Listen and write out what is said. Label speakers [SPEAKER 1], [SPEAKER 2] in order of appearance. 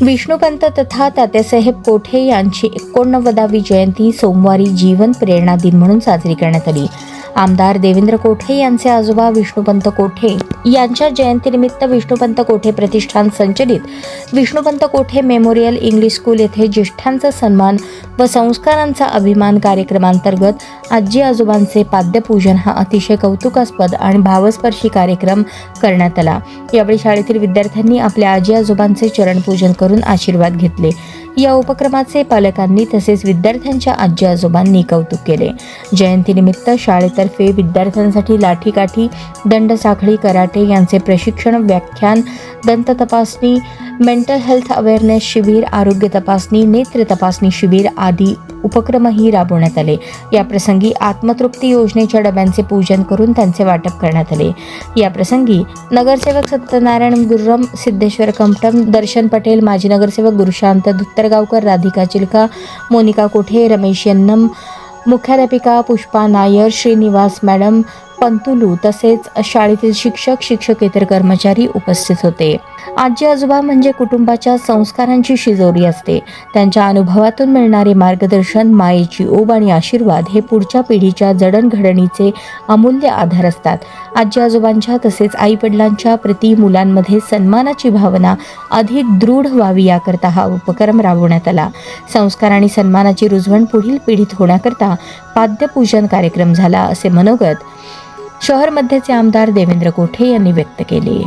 [SPEAKER 1] विष्णुपंत तथा तात्यासाहेब कोठे यांची 89वी जयंती सोमवारी जीवन प्रेरणा दिन म्हणून साजरी करण्यात आली. आमदार देवेंद्र कोठे यांचे आजोबा विष्णुपंत कोठे यांच्या जयंतीनिमित्त विष्णुपंत कोठे प्रतिष्ठान संचलित विष्णुपंत कोठे मेमोरियल इंग्लिश स्कूल येथे ज्येष्ठांचा सन्मान व संस्कारांचा अभिमान कार्यक्रमांतर्गत आजी आजोबांचे पाद्यपूजन हा अतिशय कौतुकास्पद आणि भावस्पर्शी कार्यक्रम करण्यात आला. यावेळी शाळेतील विद्यार्थ्यांनी आपल्या आजी आजोबांचे चरणपूजन करून आशीर्वाद घेतले. या उपक्रमाचे पालकांनी तसेच विद्यार्थ्यांच्या आजी आजोबांनी कौतुक केले. जयंतीनिमित्त शाळेतर्फे विद्यार्थ्यांसाठी लाठीकाठी, दंडसाखळी, कराटे यांचे प्रशिक्षण, व्याख्यान, दंत तपासणी, मेंटल हेल्थ अवेअरनेस शिबिर, आरोग्य तपासणी, नेत्र तपासणी शिबिर आदी उपक्रमही राबवण्यात आले. याप्रसंगी आत्मतृप्ती योजनेच्या डब्यांचे पूजन करून त्यांचे वाटप करण्यात आले. याप्रसंगी नगरसेवक सत्यनारायण गुर्रम, सिद्धेश्वर कमटम, दर्शन पटेल, माजी नगरसेवक गुरुशांत धुत्तरगावकर, राधिका चिलका, मोनिका कोठे, रमेश यन्नम, मुख्याध्यापिका पुष्पा नायर, श्रीनिवास मॅडम, पंतुलू तसेच शाळेतील शिक्षक, शिक्षकेतर कर्मचारी उपस्थित होते. आजी आजोबा म्हणजे कुटुंबाच्या संस्कारांची शिजोरी असते. त्यांच्या अनुभवातून मिळणारे मार्गदर्शन, मायेची ओढ आणि आशीर्वाद हे पुढच्या पिढीच्या जडणघडणीचे अमूल्य आधार असतात. आजी आजोबांच्या तसेच आई वडिलांच्या प्रति मुलांमध्ये सन्मानाची भावना अधिक दृढ व्हावी याकरता हा उपक्रम राबवण्यात आला. संस्कार आणि सन्मानाची रुजवण पुढील पिढीत होण्याकरता पाद्यपूजन कार्यक्रम झाला, असे मनोगत शहर मध्यचे आमदार देवेंद्र कोठे यांनी व्यक्त केले.